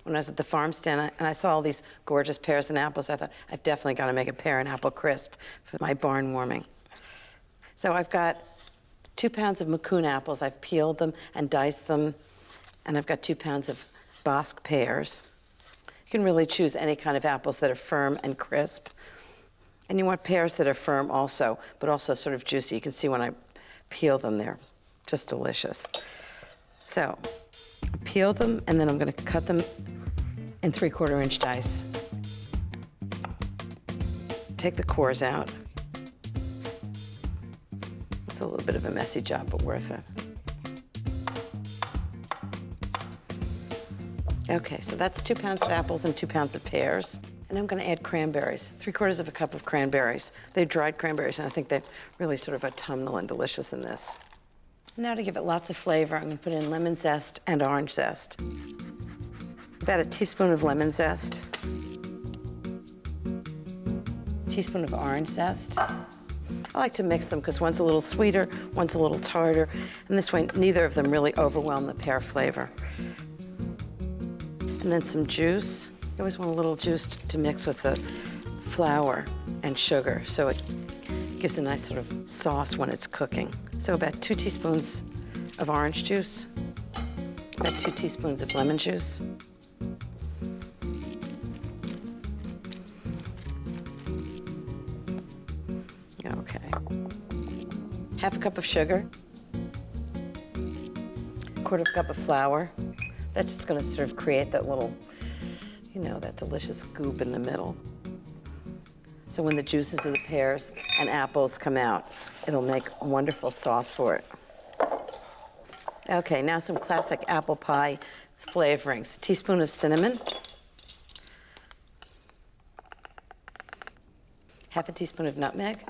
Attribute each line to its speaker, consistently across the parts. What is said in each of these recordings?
Speaker 1: when I was at the farm stand, and I saw all these gorgeous pears and apples. I thought, I've definitely got to make a pear and apple crisp for my barn warming. So I've got 2 pounds of Macoun apples. I've peeled them and diced them, and I've got 2 pounds of Bosc pears. You can really choose any kind of apples that are firm and crisp. And you want pears that are firm also, but also sort of juicy. You can see when I peel them, they're just delicious. So, peel them, and then I'm gonna cut them in 3/4 inch dice. Take the cores out. It's a little bit of a messy job, but worth it. Okay, so that's 2 pounds of apples and 2 pounds of pears. And I'm gonna add cranberries, 3/4 of a cup of cranberries. They're dried cranberries, and I think they're really sort of autumnal and delicious in this. Now to give it lots of flavor, I'm gonna put in lemon zest and orange zest. About a teaspoon of lemon zest. A teaspoon of orange zest. I like to mix them because one's a little sweeter, one's a little tartar, and this way neither of them really overwhelm the pear flavor. And then some juice. You always want a little juice to mix with the flour and sugar, so it gives a nice sort of sauce when it's cooking. So about 2 teaspoons of orange juice, about 2 teaspoons of lemon juice. Okay. 1/2 cup of sugar, 1/4 cup of flour. That's just gonna sort of create that little, you know, that delicious goop in the middle. So when the juices of the pears and apples come out, it'll make a wonderful sauce for it. Okay, now some classic apple pie flavorings. A teaspoon of cinnamon, 1/2 teaspoon of nutmeg.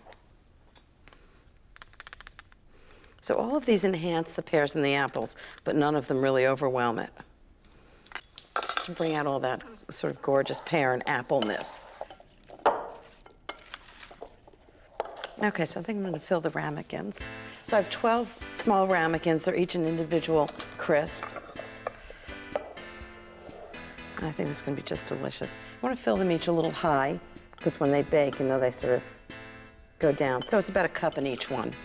Speaker 1: So all of these enhance the pears and the apples, but none of them really overwhelm it. Just to bring out all that sort of gorgeous pear and appleness. Okay, so I think I'm gonna fill the ramekins. So I have 12 small ramekins. They're each an individual crisp. And I think this is gonna be just delicious. You wanna fill them each a little high, because when they bake, you know, they sort of go down. So it's about a cup in each one.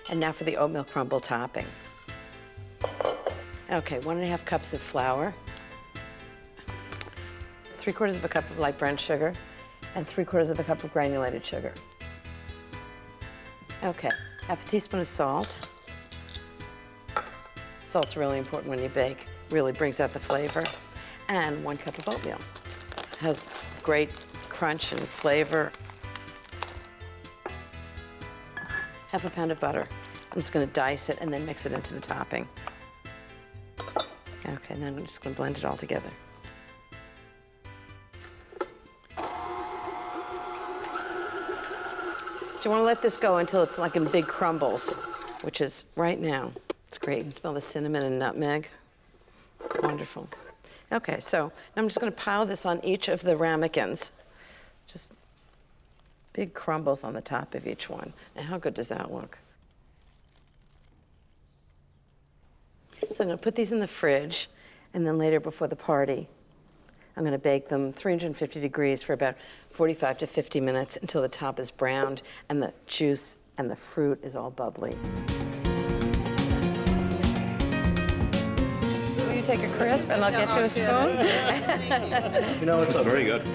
Speaker 1: And now for the oatmeal crumble topping. Okay, 1½ cups of flour, 3/4 of a cup of light brown sugar, and 3/4 of a cup of granulated sugar. Okay, 1/2 teaspoon of salt. Salt's really important when you bake, really brings out the flavor. And 1 cup of oatmeal. Has great crunch and flavor. 1/2 pound of butter. I'm just gonna dice it and then mix it into the topping. Okay, and then I'm just gonna blend it all together. So you wanna let this go until it's like in big crumbles, which is right now. It's great, you can smell the cinnamon and nutmeg. Wonderful. Okay, so I'm just gonna pile this on each of the ramekins. Just big crumbles on the top of each one. Now how good does that look? So I'm gonna put these in the fridge, and then later before the party, I'm gonna bake them 350 degrees for about 45 to 50 minutes until the top is browned and the juice and the fruit is all bubbly. Will you take a crisp and I'll get you a spoon?
Speaker 2: You know, it's very good.